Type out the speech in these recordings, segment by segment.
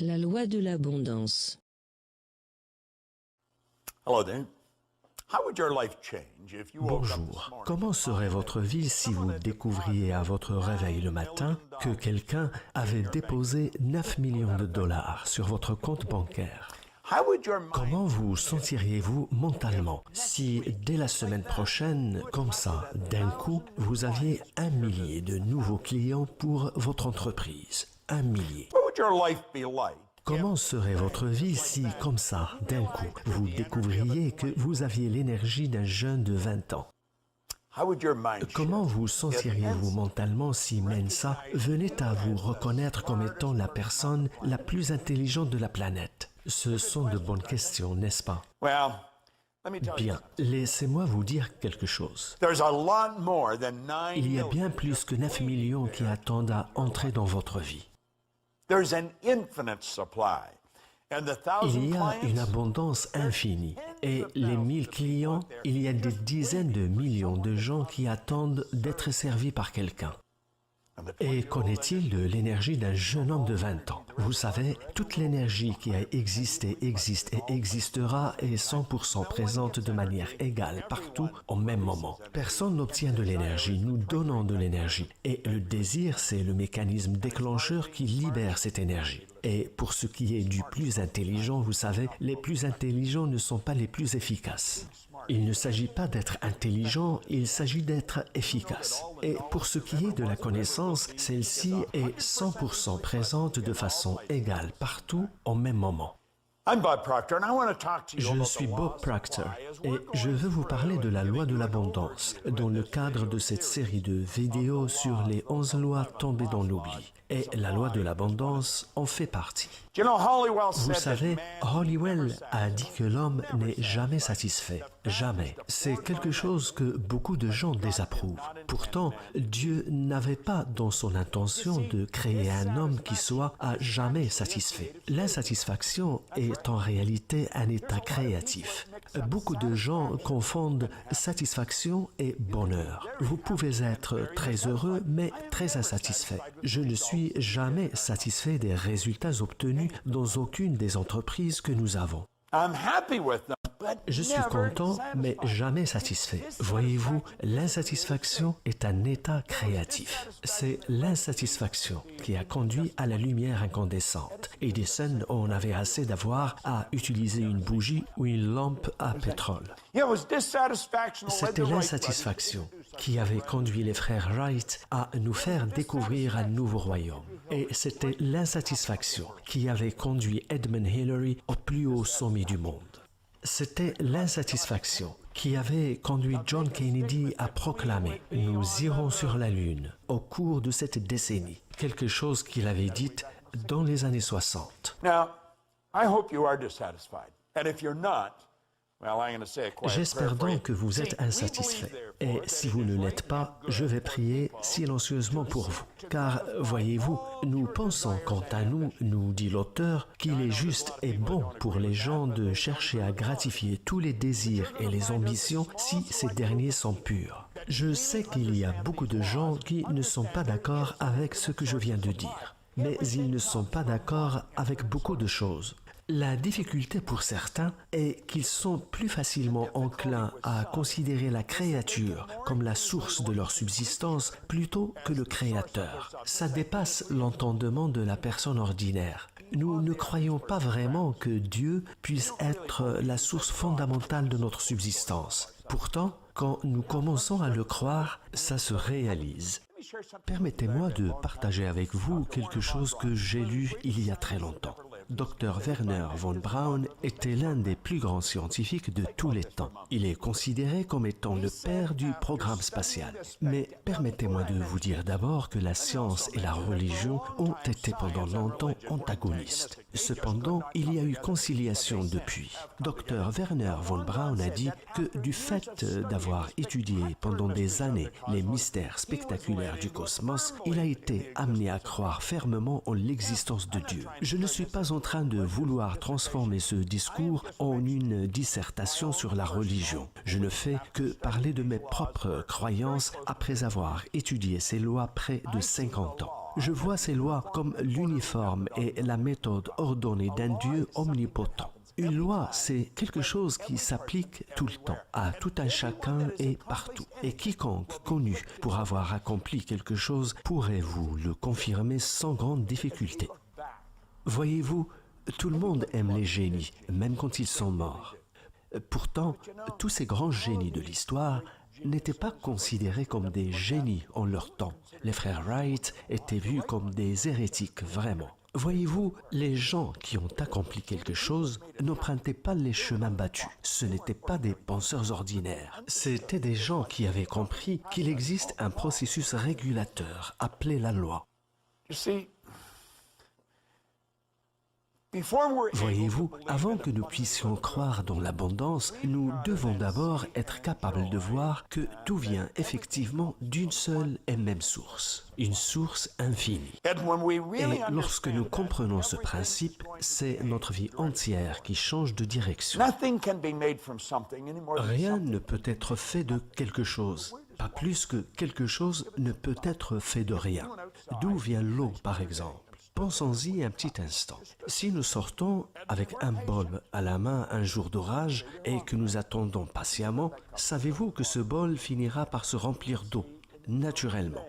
La loi de l'abondance. Bonjour. Comment serait votre vie si vous découvriez à votre réveil le matin que quelqu'un avait déposé 9 millions de dollars sur votre compte bancaire? Comment vous sentiriez-vous mentalement si, dès la semaine prochaine, comme ça, d'un coup, vous aviez 1 millier de nouveaux clients pour votre entreprise? 1 millier. Comment serait votre vie si, comme ça, d'un coup, vous découvriez que vous aviez l'énergie d'un jeune de 20 ans? Comment vous sentiriez-vous mentalement si Mensa venait à vous reconnaître comme étant la personne la plus intelligente de la planète? Ce sont de bonnes questions, n'est-ce pas? Bien, laissez-moi vous dire quelque chose. Il y a bien plus que 9 millions qui attendent à entrer dans votre vie. Il y a une abondance infinie et les 1000 clients, il y a des dizaines de millions de gens qui attendent d'être servis par quelqu'un. Et qu'en est-il de l'énergie d'un jeune homme de 20 ans? Vous savez, toute l'énergie qui a existé, existe et existera est 100% présente de manière égale partout au même moment. Personne n'obtient de l'énergie, nous donnons de l'énergie. Et le désir, c'est le mécanisme déclencheur qui libère cette énergie. Et pour ce qui est du plus intelligent, vous savez, les plus intelligents ne sont pas les plus efficaces. Il ne s'agit pas d'être intelligent, il s'agit d'être efficace. Et pour ce qui est de la connaissance, celle-ci est 100% présente de façon égale partout au même moment. Je suis Bob Proctor et je veux vous parler de la loi de l'abondance dans le cadre de cette série de vidéos sur les 11 lois tombées dans l'oubli. Et la loi de l'abondance en fait partie. Vous savez, Halliwell a dit que l'homme n'est jamais satisfait. Jamais. C'est quelque chose que beaucoup de gens désapprouvent. Pourtant, Dieu n'avait pas dans son intention de créer un homme qui soit à jamais satisfait. L'insatisfaction est en réalité un état créatif. Beaucoup de gens confondent satisfaction et bonheur. Vous pouvez être très heureux, mais très insatisfait. Je ne suis jamais satisfait des résultats obtenus dans aucune des entreprises que nous avons. Je suis content, mais jamais satisfait. Voyez-vous, l'insatisfaction est un état créatif. C'est l'insatisfaction qui a conduit à la lumière incandescente. Edison en avait assez d'avoir à utiliser une bougie ou une lampe à pétrole. C'était l'insatisfaction qui avait conduit les frères Wright à nous faire découvrir un nouveau royaume. Et c'était l'insatisfaction qui avait conduit Edmund Hillary au plus haut sommet du monde. C'était l'insatisfaction qui avait conduit John Kennedy à proclamer « Nous irons sur la Lune » au cours de cette décennie, quelque chose qu'il avait dit dans les années 60. J'espère donc que vous êtes insatisfait. Et si vous ne l'êtes pas, je vais prier silencieusement pour vous. Car, voyez-vous, nous pensons quant à nous, nous dit l'auteur, qu'il est juste et bon pour les gens de chercher à gratifier tous les désirs et les ambitions si ces derniers sont purs. Je sais qu'il y a beaucoup de gens qui ne sont pas d'accord avec ce que je viens de dire. Mais ils ne sont pas d'accord avec beaucoup de choses. La difficulté pour certains est qu'ils sont plus facilement enclins à considérer la créature comme la source de leur subsistance plutôt que le créateur. Ça dépasse l'entendement de la personne ordinaire. Nous ne croyons pas vraiment que Dieu puisse être la source fondamentale de notre subsistance. Pourtant, quand nous commençons à le croire, ça se réalise. Permettez-moi de partager avec vous quelque chose que j'ai lu il y a très longtemps. Dr. Wernher von Braun était l'un des plus grands scientifiques de tous les temps. Il est considéré comme étant le père du programme spatial. Mais permettez-moi de vous dire d'abord que la science et la religion ont été pendant longtemps antagonistes. Cependant, il y a eu conciliation depuis. Dr. Wernher von Braun a dit que du fait d'avoir étudié pendant des années les mystères spectaculaires du cosmos, il a été amené à croire fermement en l'existence de Dieu. Je ne suis pas en train de vouloir transformer ce discours en une dissertation sur la religion. Je ne fais que parler de mes propres croyances après avoir étudié ces lois près de 50 ans. Je vois ces lois comme l'uniforme et la méthode ordonnée d'un Dieu omnipotent. Une loi, c'est quelque chose qui s'applique tout le temps, à tout un chacun et partout. Et quiconque connu pour avoir accompli quelque chose pourrait vous le confirmer sans grande difficulté. Voyez-vous, tout le monde aime les génies, même quand ils sont morts. Pourtant, tous ces grands génies de l'histoire n'étaient pas considérés comme des génies en leur temps. Les frères Wright étaient vus comme des hérétiques, vraiment. Voyez-vous, les gens qui ont accompli quelque chose n'empruntaient pas les chemins battus. Ce n'étaient pas des penseurs ordinaires. C'étaient des gens qui avaient compris qu'il existe un processus régulateur appelé la loi. Voyez-vous, avant que nous puissions croire dans l'abondance, nous devons d'abord être capables de voir que tout vient effectivement d'une seule et même source, une source infinie. Et lorsque nous comprenons ce principe, c'est notre vie entière qui change de direction. Rien ne peut être fait de quelque chose, pas plus que quelque chose ne peut être fait de rien. D'où vient l'eau, par exemple? Pensons-y un petit instant. Si nous sortons avec un bol à la main un jour d'orage et que nous attendons patiemment, savez-vous que ce bol finira par se remplir d'eau, naturellement?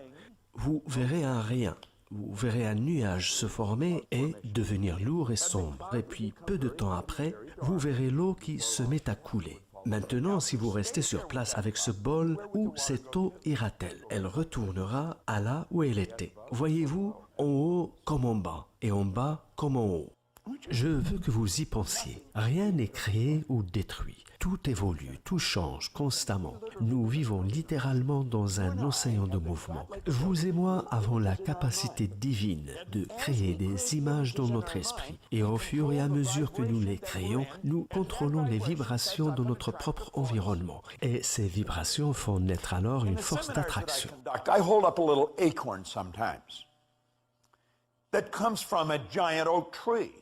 Vous verrez un rien. Vous verrez un nuage se former et devenir lourd et sombre. Et puis, peu de temps après, vous verrez l'eau qui se met à couler. Maintenant, si vous restez sur place avec ce bol, où cette eau ira-t-elle? Elle retournera à là où elle était. Voyez-vous, en haut comme en bas, et en bas comme en haut. Je veux que vous y pensiez. Rien n'est créé ou détruit. Tout évolue, tout change constamment. Nous vivons littéralement dans un océan de mouvement. Vous et moi avons la capacité divine de créer des images dans notre esprit. Et au fur et à mesure que nous les créons, nous contrôlons les vibrations de notre propre environnement. Et ces vibrations font naître alors une force d'attraction. I hold up a little acorn sometimes that comes from a giant oak tree.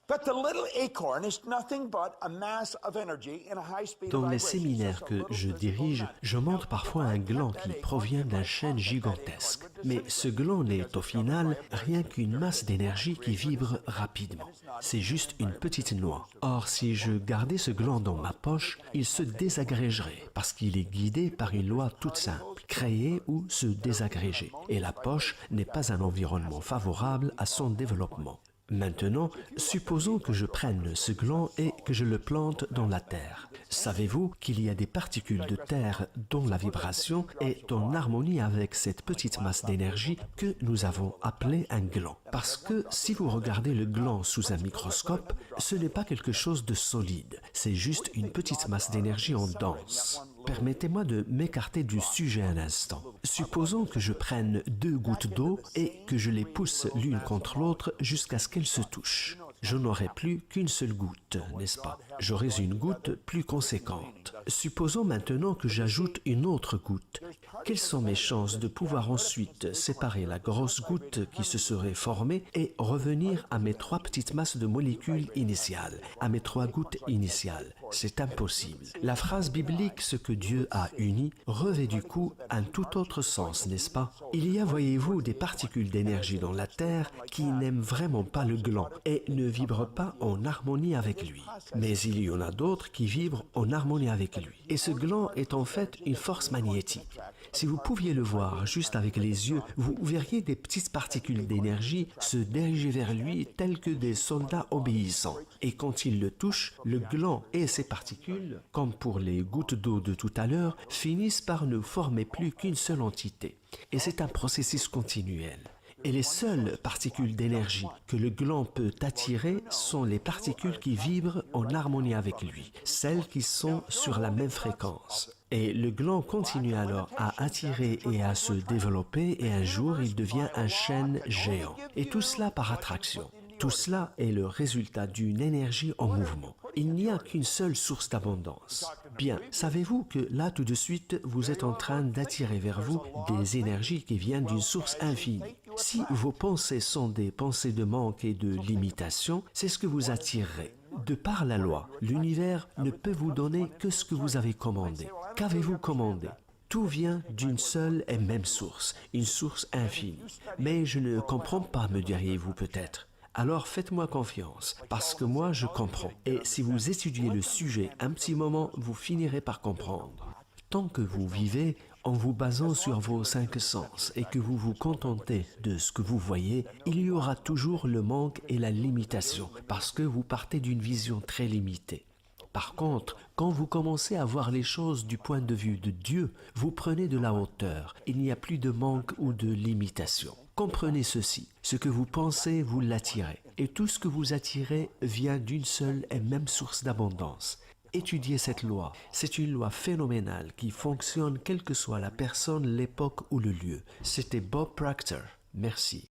But the little acorn is nothing but a mass of energy in a high speed Dans les vibration. séminaires que je dirige, je montre parfois un gland qui provient d'un chêne gigantesque. Mais ce gland n'est au final rien qu'une masse d'énergie qui vibre rapidement. C'est juste une petite noix. Or, si je gardais ce gland dans ma poche, il se désagrégerait parce qu'il est guidé par une loi toute simple, créer ou se désagréger. Et la poche n'est pas un environnement favorable à son développement. Maintenant, supposons que je prenne ce gland et que je le plante dans la terre. Savez-vous qu'il y a des particules de terre dont la vibration est en harmonie avec cette petite masse d'énergie que nous avons appelée un gland? Parce que si vous regardez le gland sous un microscope, ce n'est pas quelque chose de solide, c'est juste une petite masse d'énergie en danse. Permettez-moi de m'écarter du sujet un instant. Supposons que je prenne 2 gouttes d'eau et que je les pousse l'une contre l'autre jusqu'à ce qu'elles se touchent. Je n'aurai plus qu'une seule goutte, n'est-ce pas? J'aurai une goutte plus conséquente. Supposons maintenant que j'ajoute une autre goutte. Quelles sont mes chances de pouvoir ensuite séparer la grosse goutte qui se serait formée et revenir à mes 3 petites masses de molécules initiales, à mes 3 gouttes initiales? C'est impossible. La phrase biblique « ce que Dieu a uni » revêt du coup un tout autre sens, n'est-ce pas? Il y a, voyez-vous, des particules d'énergie dans la Terre qui n'aiment vraiment pas le gland et ne vibrent pas en harmonie avec lui. Mais il y en a d'autres qui vibrent en harmonie avec lui. Et ce gland est en fait une force magnétique. Si vous pouviez le voir juste avec les yeux, vous verriez des petites particules d'énergie se diriger vers lui tels que des soldats obéissants. Et quand il le touche, le gland et ses particules, comme pour les gouttes d'eau de tout à l'heure, finissent par ne former plus qu'une seule entité. Et c'est un processus continuel. Et les seules particules d'énergie que le gland peut attirer sont les particules qui vibrent en harmonie avec lui, celles qui sont sur la même fréquence. Et le gland continue alors à attirer et à se développer et un jour il devient un chêne géant. Et tout cela par attraction. Tout cela est le résultat d'une énergie en mouvement. Il n'y a qu'une seule source d'abondance. Bien, savez-vous que là tout de suite, vous êtes en train d'attirer vers vous des énergies qui viennent d'une source infinie. Si vos pensées sont des pensées de manque et de limitation, c'est ce que vous attirerez. De par la loi, l'univers ne peut vous donner que ce que vous avez commandé. Qu'avez-vous commandé? Tout vient d'une seule et même source, une source infinie. Mais je ne comprends pas, me diriez-vous peut-être. Alors faites-moi confiance, parce que moi je comprends. Et si vous étudiez le sujet un petit moment, vous finirez par comprendre. Tant que vous vivez en vous basant sur vos 5 sens et que vous vous contentez de ce que vous voyez, il y aura toujours le manque et la limitation, parce que vous partez d'une vision très limitée. Par contre, quand vous commencez à voir les choses du point de vue de Dieu, vous prenez de la hauteur. Il n'y a plus de manque ou de limitation. Comprenez ceci, ce que vous pensez, vous l'attirez. Et tout ce que vous attirez vient d'une seule et même source d'abondance. Étudiez cette loi. C'est une loi phénoménale qui fonctionne quelle que soit la personne, l'époque ou le lieu. C'était Bob Proctor. Merci.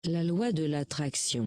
La loi de l'attraction.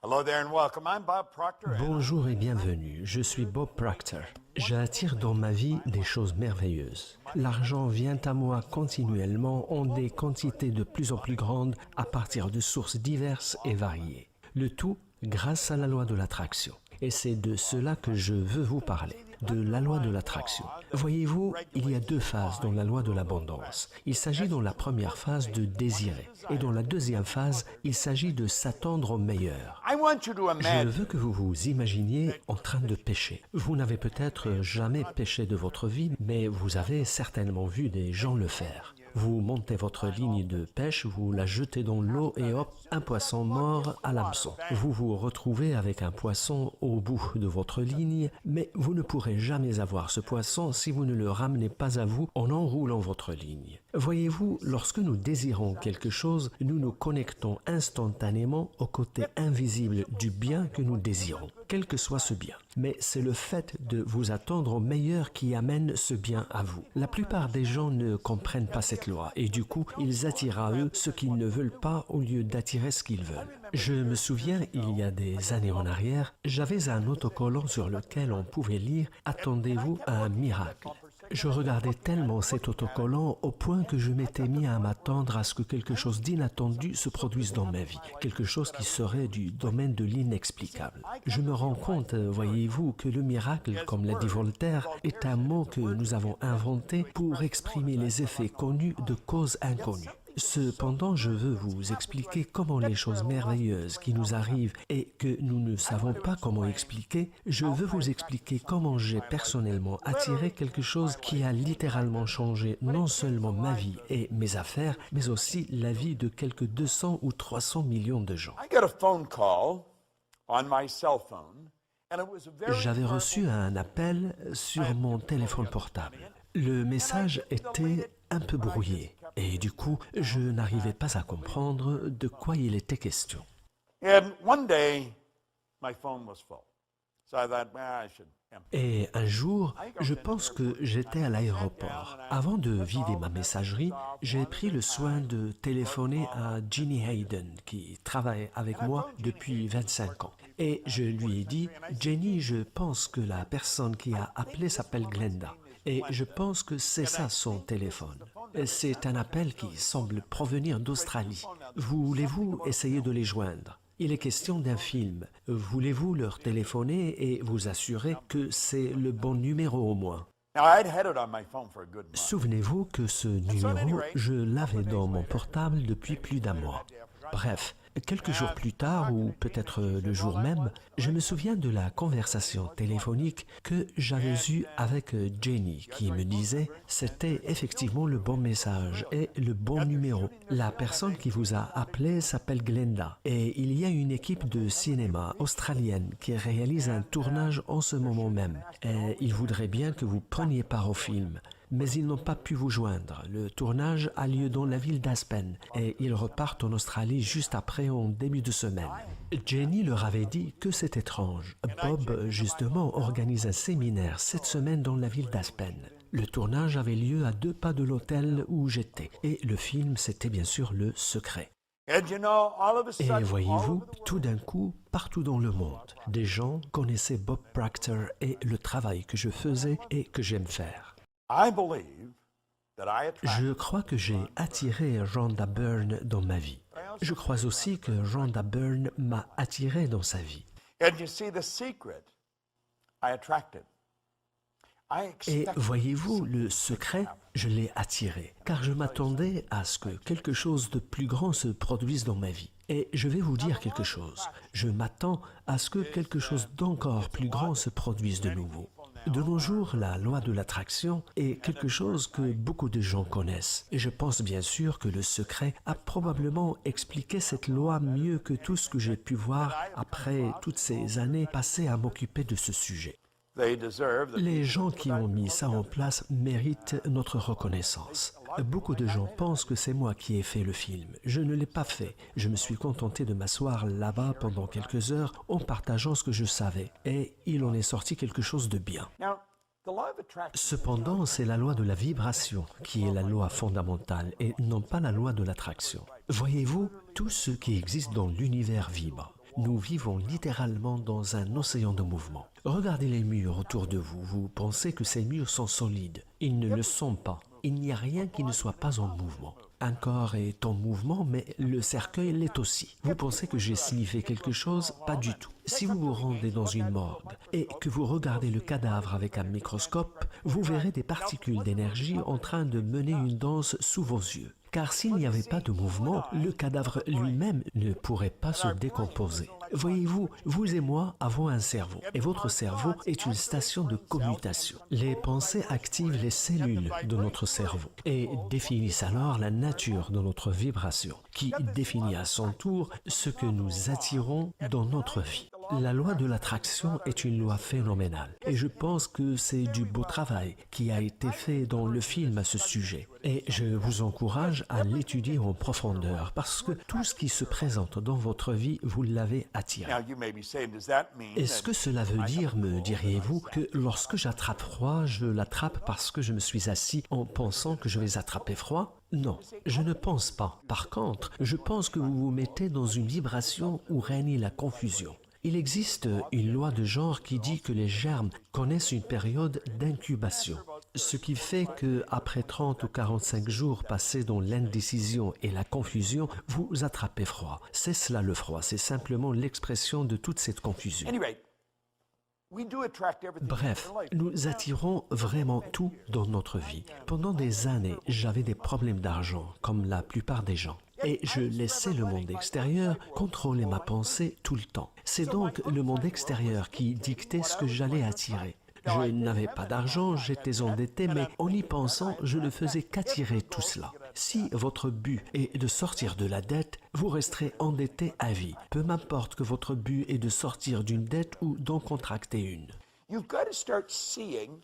Hello there and welcome. I'm Bob Proctor. Bonjour et bienvenue, je suis Bob Proctor. J'attire dans ma vie des choses merveilleuses. L'argent vient à moi continuellement en des quantités de plus en plus grandes à partir de sources diverses et variées. Le tout grâce à la loi de l'attraction. Et c'est de cela que je veux vous parler, de la loi de l'attraction. Voyez-vous, il y a 2 phases dans la loi de l'abondance. Il s'agit dans la première phase de désirer, et dans la deuxième phase, il s'agit de s'attendre au meilleur. Je veux que vous vous imaginiez en train de pêcher. Vous n'avez peut-être jamais pêché de votre vie, mais vous avez certainement vu des gens le faire. Vous montez votre ligne de pêche, vous la jetez dans l'eau et hop, un poisson mort à l'hameçon. Vous vous retrouvez avec un poisson au bout de votre ligne, mais vous ne pourrez jamais avoir ce poisson si vous ne le ramenez pas à vous en enroulant votre ligne. Voyez-vous, lorsque nous désirons quelque chose, nous nous connectons instantanément au côté invisible du bien que nous désirons, quel que soit ce bien. Mais c'est le fait de vous attendre au meilleur qui amène ce bien à vous. La plupart des gens ne comprennent pas cette loi et du coup, ils attirent à eux ce qu'ils ne veulent pas au lieu d'attirer ce qu'ils veulent. Je me souviens, il y a des années en arrière, j'avais un autocollant sur lequel on pouvait lire « Attendez-vous à un miracle ». Je regardais tellement cet autocollant au point que je m'étais mis à m'attendre à ce que quelque chose d'inattendu se produise dans ma vie, quelque chose qui serait du domaine de l'inexplicable. Je me rends compte, voyez-vous, que le miracle, comme l'a dit Voltaire, est un mot que nous avons inventé pour exprimer les effets connus de causes inconnues. Cependant, je veux vous expliquer comment les choses merveilleuses qui nous arrivent et que nous ne savons pas comment expliquer, je veux vous expliquer comment j'ai personnellement attiré quelque chose qui a littéralement changé non seulement ma vie et mes affaires, mais aussi la vie de quelques 200 ou 300 millions de gens. J'avais reçu un appel sur mon téléphone portable. Le message était un peu brouillé. Et du coup, je n'arrivais pas à comprendre de quoi il était question. Et un jour, je pense que j'étais à l'aéroport. Avant de vider ma messagerie, j'ai pris le soin de téléphoner à Jenny Hayden, qui travaille avec moi depuis 25 ans. Et je lui ai dit, « Jenny, je pense que la personne qui a appelé s'appelle Glenda. Et je pense que c'est ça son téléphone. C'est un appel qui semble provenir d'Australie. Voulez-vous essayer de les joindre? Il est question d'un film. Voulez-vous leur téléphoner et vous assurer que c'est le bon numéro au moins? » Souvenez-vous que ce numéro, je l'avais dans mon portable depuis plus d'1 mois. Bref, quelques jours plus tard, ou peut-être le jour même, je me souviens de la conversation téléphonique que j'avais eue avec Jenny, qui me disait « C'était effectivement le bon message et le bon numéro. La personne qui vous a appelé s'appelle Glenda et il y a une équipe de cinéma australienne qui réalise un tournage en ce moment même. Et ils voudraient bien que vous preniez part au film. » Mais ils n'ont pas pu vous joindre. Le tournage a lieu dans la ville d'Aspen et ils repartent en Australie juste après en début de semaine. Jenny leur avait dit que c'est étrange. Bob, justement, organise un séminaire cette semaine dans la ville d'Aspen. Le tournage avait lieu à 2 pas de l'hôtel où j'étais et le film, c'était bien sûr Le Secret. Et voyez-vous, tout d'un coup, partout dans le monde, des gens connaissaient Bob Proctor et le travail que je faisais et que j'aime faire. Je crois que j'ai attiré Rhonda Byrne dans ma vie. Je crois aussi que Rhonda Byrne m'a attiré dans sa vie. Et voyez-vous, le secret, je l'ai attiré, car je m'attendais à ce que quelque chose de plus grand se produise dans ma vie. Et je vais vous dire quelque chose, je m'attends à ce que quelque chose d'encore plus grand se produise de nouveau. De nos jours, la loi de l'attraction est quelque chose que beaucoup de gens connaissent. Et je pense bien sûr que le secret a probablement expliqué cette loi mieux que tout ce que j'ai pu voir après toutes ces années passées à m'occuper de ce sujet. Les gens qui ont mis ça en place méritent notre reconnaissance. Beaucoup de gens pensent que c'est moi qui ai fait le film. Je ne l'ai pas fait. Je me suis contenté de m'asseoir là-bas pendant quelques heures en partageant ce que je savais. Et il en est sorti quelque chose de bien. Cependant, c'est la loi de la vibration qui est la loi fondamentale et non pas la loi de l'attraction. Voyez-vous, tout ce qui existe dans l'univers vibre. Nous vivons littéralement dans un océan de mouvement. Regardez les murs autour de vous. Vous pensez que ces murs sont solides. Ils ne le sont pas. Il n'y a rien qui ne soit pas en mouvement. Un corps est en mouvement, mais le cercueil l'est aussi. Vous pensez que j'ai sniffé quelque chose? Pas du tout. Si vous vous rendez dans une morgue et que vous regardez le cadavre avec un microscope, vous verrez des particules d'énergie en train de mener une danse sous vos yeux. Car s'il n'y avait pas de mouvement, le cadavre lui-même ne pourrait pas se décomposer. Voyez-vous, vous et moi avons un cerveau, et votre cerveau est une station de commutation. Les pensées activent les cellules de notre cerveau et définissent alors la nature de notre vibration, qui définit à son tour ce que nous attirons dans notre vie. La loi de l'attraction est une loi phénoménale et je pense que c'est du beau travail qui a été fait dans le film à ce sujet. Et je vous encourage à l'étudier en profondeur parce que tout ce qui se présente dans votre vie, vous l'avez attiré. Est-ce que cela veut dire, me diriez-vous, que lorsque j'attrape froid, je l'attrape parce que je me suis assis en pensant que je vais attraper froid? Non, je ne pense pas. Par contre, je pense que vous vous mettez dans une vibration où règne la confusion. Il existe une loi de genre qui dit que les germes connaissent une période d'incubation. Ce qui fait qu'après 30 ou 45 jours passés dans l'indécision et la confusion, vous attrapez froid. C'est cela le froid, c'est simplement l'expression de toute cette confusion. Bref, nous attirons vraiment tout dans notre vie. Pendant des années, j'avais des problèmes d'argent, comme la plupart des gens. Et je laissais le monde extérieur contrôler ma pensée tout le temps. C'est donc le monde extérieur qui dictait ce que j'allais attirer. Je n'avais pas d'argent, j'étais endetté, mais en y pensant, je ne faisais qu'attirer tout cela. Si votre but est de sortir de la dette, vous resterez endetté à vie. Peu m'importe que votre but est de sortir d'une dette ou d'en contracter une.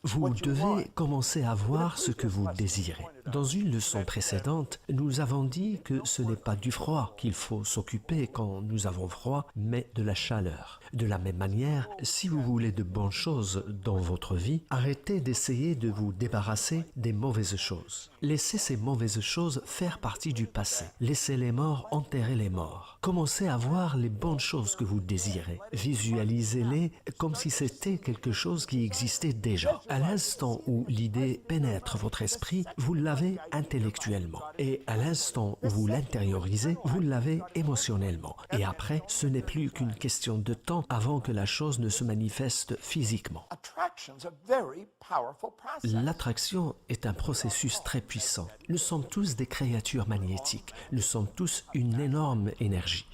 Vous devez commencer à voir ce que vous désirez. Dans une leçon précédente, nous avons dit que ce n'est pas du froid qu'il faut s'occuper quand nous avons froid, mais de la chaleur. De la même manière, si vous voulez de bonnes choses dans votre vie, arrêtez d'essayer de vous débarrasser des mauvaises choses. Laissez ces mauvaises choses faire partie du passé. Laissez les morts enterrer les morts. Commencez à voir les bonnes choses que vous désirez. Visualisez-les comme si c'était quelque chose qui existait déjà. À l'instant où l'idée pénètre votre esprit, vous l'avez intellectuellement. Et à l'instant où vous l'intériorisez, vous l'avez émotionnellement. Et après, ce n'est plus qu'une question de temps avant que la chose ne se manifeste physiquement. L'attraction est un processus très puissant. Nous sommes tous des créatures magnétiques. Nous sommes tous une énorme énergie.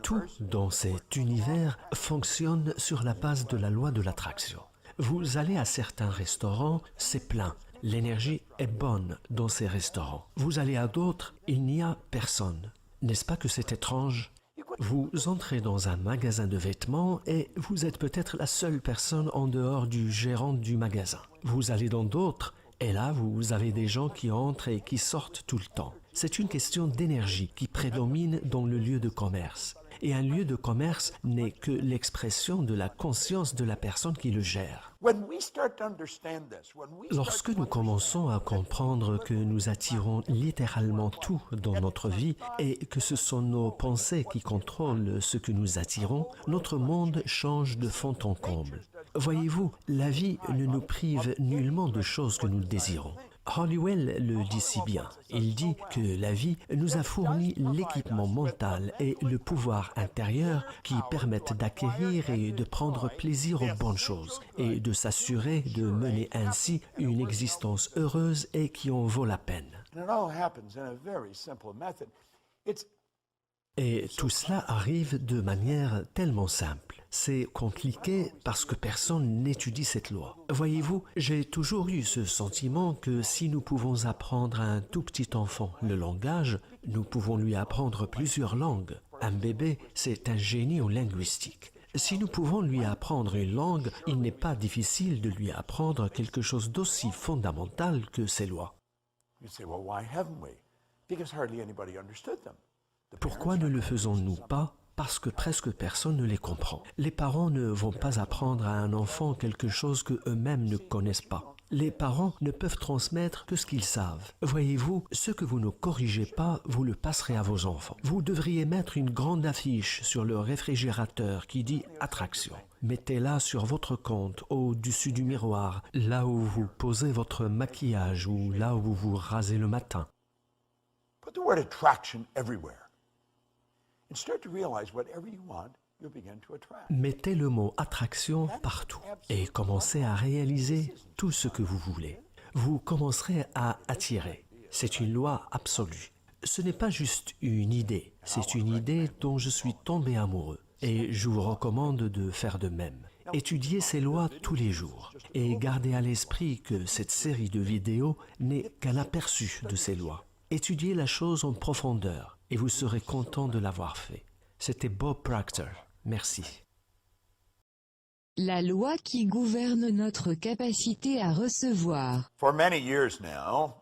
Tout dans cet univers fonctionne sur la base de la loi de l'attraction. Vous allez à certains restaurants, c'est plein. L'énergie est bonne dans ces restaurants. Vous allez à d'autres, il n'y a personne. N'est-ce pas que c'est étrange? Vous entrez dans un magasin de vêtements et vous êtes peut-être la seule personne en dehors du gérant du magasin. Vous allez dans d'autres et là, vous avez des gens qui entrent et qui sortent tout le temps. C'est une question d'énergie qui prédomine dans le lieu de commerce. Et un lieu de commerce n'est que l'expression de la conscience de la personne qui le gère. Lorsque nous commençons à comprendre que nous attirons littéralement tout dans notre vie et que ce sont nos pensées qui contrôlent ce que nous attirons, notre monde change de fond en comble. Voyez-vous, la vie ne nous prive nullement de choses que nous désirons. Halliwell le dit si bien. Il dit que la vie nous a fourni l'équipement mental et le pouvoir intérieur qui permettent d'acquérir et de prendre plaisir aux bonnes choses et de s'assurer de mener ainsi une existence heureuse et qui en vaut la peine. Et tout cela arrive de manière tellement simple. C'est compliqué parce que personne n'étudie cette loi. Voyez-vous, j'ai toujours eu ce sentiment que si nous pouvons apprendre à un tout petit enfant le langage, nous pouvons lui apprendre plusieurs langues. Un bébé, c'est un génie en linguistique. Si nous pouvons lui apprendre une langue, il n'est pas difficile de lui apprendre quelque chose d'aussi fondamental que ces lois. Pourquoi ne le faisons-nous pas? Parce que presque personne ne les comprend. Les parents ne vont pas apprendre à un enfant quelque chose qu'eux-mêmes ne connaissent pas. Les parents ne peuvent transmettre que ce qu'ils savent. Voyez-vous, ce que vous ne corrigez pas, vous le passerez à vos enfants. Vous devriez mettre une grande affiche sur le réfrigérateur qui dit « Attraction ». Mettez-la sur votre compte, au-dessus du miroir, là où vous posez votre maquillage ou là où vous vous rasez le matin. Put the word attraction everywhere. And start to realize whatever you want, you'll begin to attract. Mettez le mot attraction partout et commencez à réaliser tout ce que vous voulez. Vous commencerez à attirer. C'est une loi absolue. Ce n'est pas juste une idée, c'est une idée dont je suis tombé amoureux. Et je vous recommande de faire de même. Étudiez ces lois tous les jours et gardez à l'esprit que cette série de vidéos n'est qu'un aperçu de ces lois. Étudiez la chose en profondeur et vous serez content de l'avoir fait. C'était Bob Proctor. Merci. La loi qui gouverne notre capacité à recevoir. For many years now,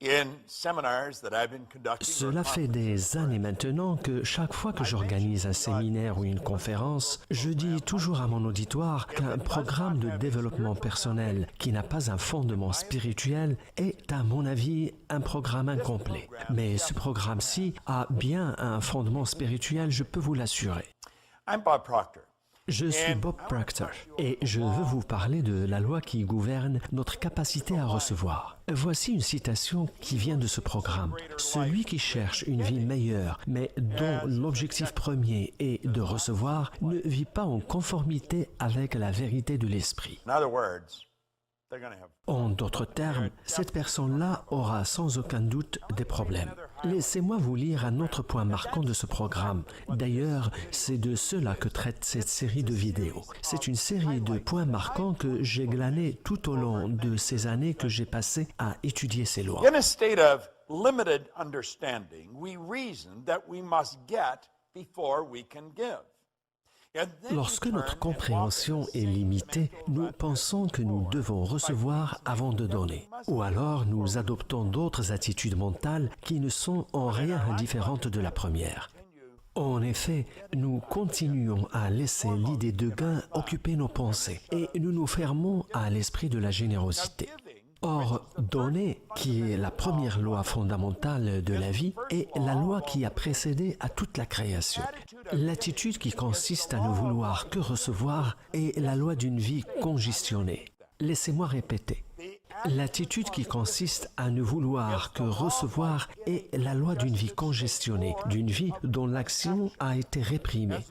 in seminars that I've been conducting, Cela fait des années maintenant que chaque fois que j'organise un séminaire ou une conférence, je dis toujours à mon auditoire qu'un programme de développement personnel qui n'a pas un fondement spirituel est, à mon avis, un programme incomplet. Mais ce programme-ci a bien un fondement spirituel, je peux vous l'assurer. I'm Bob Proctor. Je suis Bob Proctor et je veux vous parler de la loi qui gouverne notre capacité à recevoir. Voici une citation qui vient de ce programme. Celui qui cherche une vie meilleure, mais dont l'objectif premier est de recevoir, ne vit pas en conformité avec la vérité de l'esprit. In other words, they're going to have En d'autres termes, cette personne-là aura sans aucun doute des problèmes. Laissez-moi vous lire un autre point marquant de ce programme. D'ailleurs, c'est de cela que traite cette série de vidéos. C'est une série de points marquants que j'ai glanés tout au long de ces années que j'ai passées à étudier ces lois. In a state of limited understanding, we reason that we must get before we can give. And then Lorsque we notre turn compréhension est limitée, nous pensons que nous devons recevoir avant de donner. Ou alors nous adoptons d'autres attitudes mentales qui ne sont en rien différentes de la première. En effet, nous continuons à laisser l'idée de gain occuper nos pensées et nous nous fermons à l'esprit de la générosité. Or, donner, qui est la première loi fondamentale de la vie, est la loi qui a précédé à toute la création. L'attitude qui consiste à ne vouloir que recevoir est la loi d'une vie congestionnée. Laissez-moi répéter. L'attitude qui consiste à ne vouloir que recevoir est la loi d'une vie congestionnée, d'une vie dont l'action a été réprimée.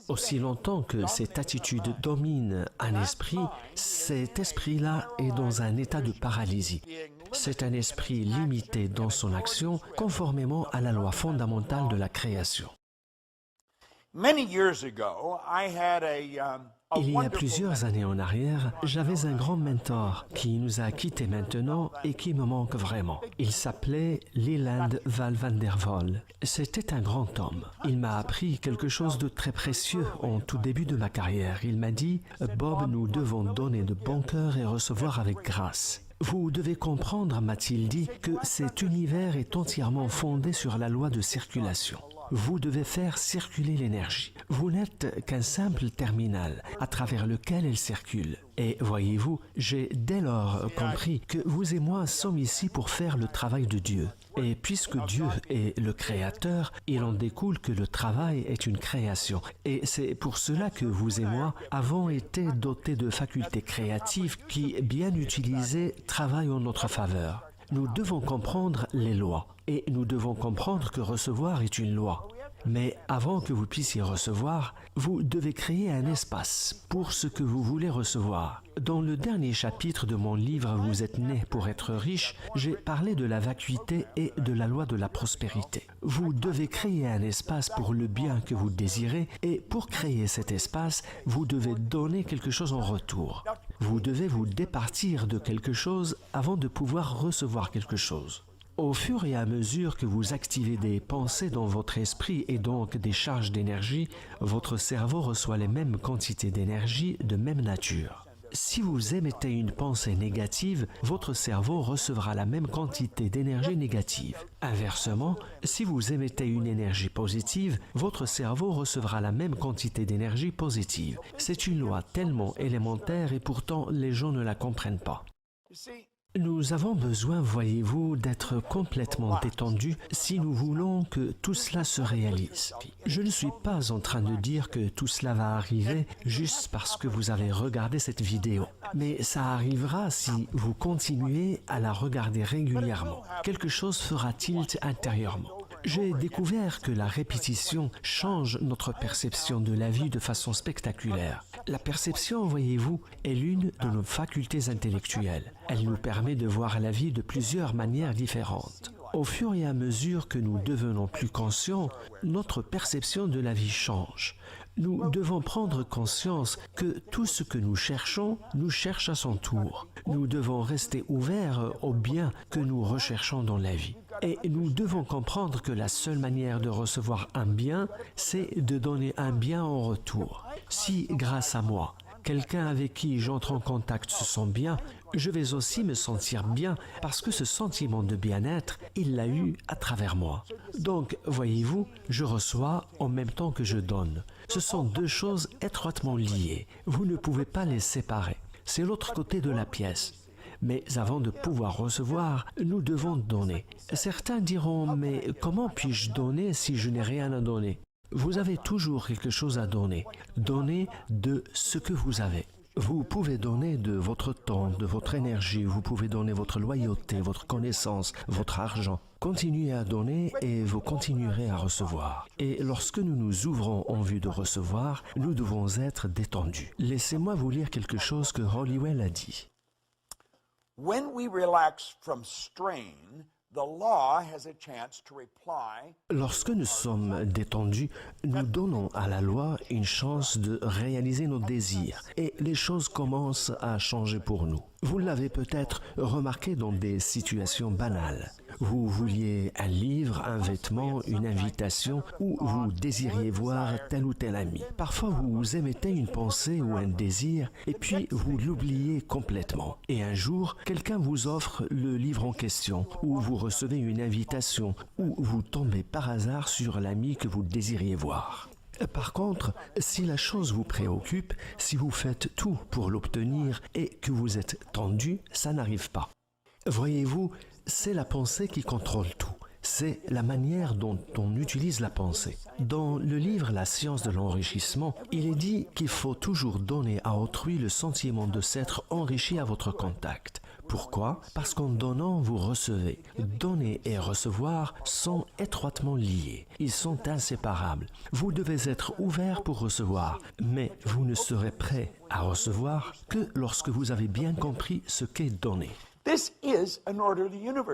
Aussi longtemps que cette attitude domine un esprit, cet esprit-là est dans un état de paralysie. C'est un esprit limité dans son action, conformément à la loi fondamentale de la création. Many years ago, I had a Il y a wonderful plusieurs années en arrière, j'avais un grand mentor qui nous a quittés maintenant et qui me manque vraiment. Il s'appelait Leland Val van der Vol. C'était un grand homme. Il m'a appris quelque chose de très précieux en tout début de ma carrière. Il m'a dit « Bob, nous devons donner de bon cœur et recevoir avec grâce. » Vous devez comprendre, m'a-t-il dit, que cet univers est entièrement fondé sur la loi de circulation. Vous devez faire circuler l'énergie. Vous n'êtes qu'un simple terminal à travers lequel elle circule. Et voyez-vous, j'ai dès lors compris que vous et moi sommes ici pour faire le travail de Dieu. Et puisque Dieu est le créateur, il en découle que le travail est une création. Et c'est pour cela que vous et moi avons été dotés de facultés créatives qui, bien utilisées, travaillent en notre faveur. Nous devons comprendre les lois et nous devons comprendre que recevoir est une loi. Mais avant que vous puissiez recevoir, vous devez créer un espace pour ce que vous voulez recevoir. Dans le dernier chapitre de mon livre « Vous êtes né pour être riche », j'ai parlé de la vacuité et de la loi de la prospérité. Vous devez créer un espace pour le bien que vous désirez et pour créer cet espace, vous devez donner quelque chose en retour. Vous devez vous départir de quelque chose avant de pouvoir recevoir quelque chose. Au fur et à mesure que vous activez des pensées dans votre esprit et donc des charges d'énergie, votre cerveau reçoit les mêmes quantités d'énergie de même nature. Si vous émettez une pensée négative, votre cerveau recevra la même quantité d'énergie négative. Inversement, si vous émettez une énergie positive, votre cerveau recevra la même quantité d'énergie positive. C'est une loi tellement élémentaire et pourtant les gens ne la comprennent pas. Nous avons besoin, voyez-vous, d'être complètement détendus si nous voulons que tout cela se réalise. Je ne suis pas en train de dire que tout cela va arriver juste parce que vous avez regardé cette vidéo. Mais ça arrivera si vous continuez à la regarder régulièrement. Quelque chose fera tilt intérieurement. J'ai découvert que la répétition change notre perception de la vie de façon spectaculaire. La perception, voyez-vous, est l'une de nos facultés intellectuelles. Elle nous permet de voir la vie de plusieurs manières différentes. Au fur et à mesure que nous devenons plus conscients, notre perception de la vie change. Nous devons prendre conscience que tout ce que nous cherchons, nous cherche à son tour. Nous devons rester ouverts au bien que nous recherchons dans la vie. Et nous devons comprendre que la seule manière de recevoir un bien, c'est de donner un bien en retour. Si, grâce à moi, quelqu'un avec qui j'entre en contact se sent bien, je vais aussi me sentir bien parce que ce sentiment de bien-être, il l'a eu à travers moi. Donc, voyez-vous, je reçois en même temps que je donne. Ce sont deux choses étroitement liées. Vous ne pouvez pas les séparer. C'est l'autre côté de la pièce. Mais avant de pouvoir recevoir, nous devons donner. Certains diront, mais comment puis-je donner si je n'ai rien à donner? Vous avez toujours quelque chose à donner. Donnez de ce que vous avez. Vous pouvez donner de votre temps, de votre énergie, vous pouvez donner votre loyauté, votre connaissance, votre argent. Continuez à donner et vous continuerez à recevoir. Et lorsque nous nous ouvrons en vue de recevoir, nous devons être détendus. Laissez-moi vous lire quelque chose que Holliwell a dit. When we relax from strain, the law has a chance to reply. Lorsque nous sommes détendus, nous donnons à la loi une chance de réaliser nos désirs et les choses commencent à changer pour nous. Vous l'avez peut-être remarqué dans des situations banales. Vous vouliez un livre, un vêtement, une invitation ou vous désiriez voir tel ou tel ami. Parfois, vous émettez une pensée ou un désir et puis vous l'oubliez complètement. Et un jour, quelqu'un vous offre le livre en question ou vous recevez une invitation ou vous tombez par hasard sur l'ami que vous désiriez voir. Par contre, si la chose vous préoccupe, si vous faites tout pour l'obtenir et que vous êtes tendu, ça n'arrive pas. Voyez-vous, c'est la pensée qui contrôle tout. C'est la manière dont on utilise la pensée. Dans le livre La science de l'enrichissement, il est dit qu'il faut toujours donner à autrui le sentiment de s'être enrichi à votre contact. Pourquoi? Parce qu'en donnant, vous recevez. Donner et recevoir sont étroitement liés. Ils sont inséparables. Vous devez être ouvert pour recevoir, mais vous ne serez prêt à recevoir que lorsque vous avez bien compris ce qu'est donner.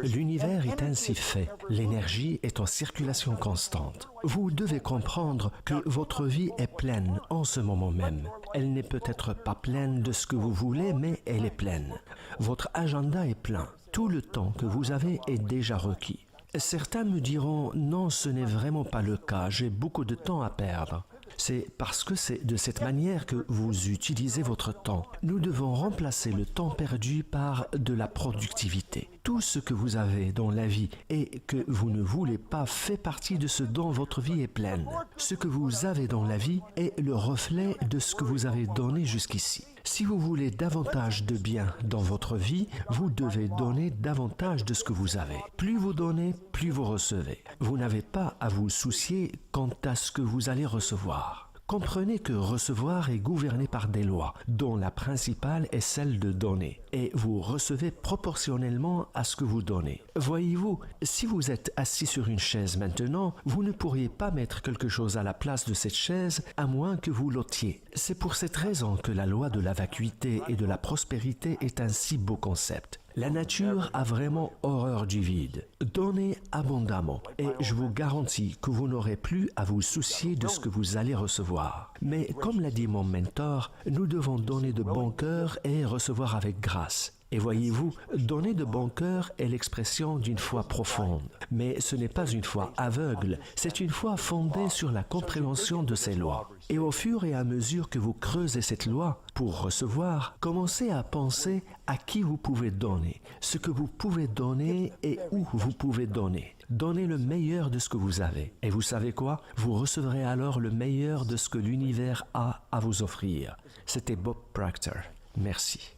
L'univers est ainsi fait. L'énergie est en circulation constante. Vous devez comprendre que votre vie est pleine en ce moment même. Elle n'est peut-être pas pleine de ce que vous voulez, mais elle est pleine. Votre agenda est plein. Tout le temps que vous avez est déjà requis. Certains me diront « Non, ce n'est vraiment pas le cas, j'ai beaucoup de temps à perdre ». C'est parce que c'est de cette manière que vous utilisez votre temps. Nous devons remplacer le temps perdu par de la productivité. Tout ce que vous avez dans la vie et que vous ne voulez pas fait partie de ce dont votre vie est pleine. Ce que vous avez dans la vie est le reflet de ce que vous avez donné jusqu'ici. Si vous voulez davantage de bien dans votre vie, vous devez donner davantage de ce que vous avez. Plus vous donnez, plus vous recevez. Vous n'avez pas à vous soucier quant à ce que vous allez recevoir. Comprenez que recevoir est gouverné par des lois, dont la principale est celle de donner, et vous recevez proportionnellement à ce que vous donnez. Voyez-vous, si vous êtes assis sur une chaise maintenant, vous ne pourriez pas mettre quelque chose à la place de cette chaise à moins que vous l'ôtiez. C'est pour cette raison que la loi de la vacuité et de la prospérité est un si beau concept. La nature a vraiment horreur du vide. Donnez abondamment et je vous garantis que vous n'aurez plus à vous soucier de ce que vous allez recevoir. Mais comme l'a dit mon mentor, nous devons donner de bon cœur et recevoir avec grâce. Et voyez-vous, donner de bon cœur est l'expression d'une foi profonde. Mais ce n'est pas une foi aveugle, c'est une foi fondée sur la compréhension de ces lois. Et au fur et à mesure que vous creusez cette loi pour recevoir, commencez à penser à qui vous pouvez donner, ce que vous pouvez donner et où vous pouvez donner. Donnez le meilleur de ce que vous avez. Et vous savez quoi? Vous recevrez alors le meilleur de ce que l'univers a à vous offrir. C'était Bob Proctor. Merci.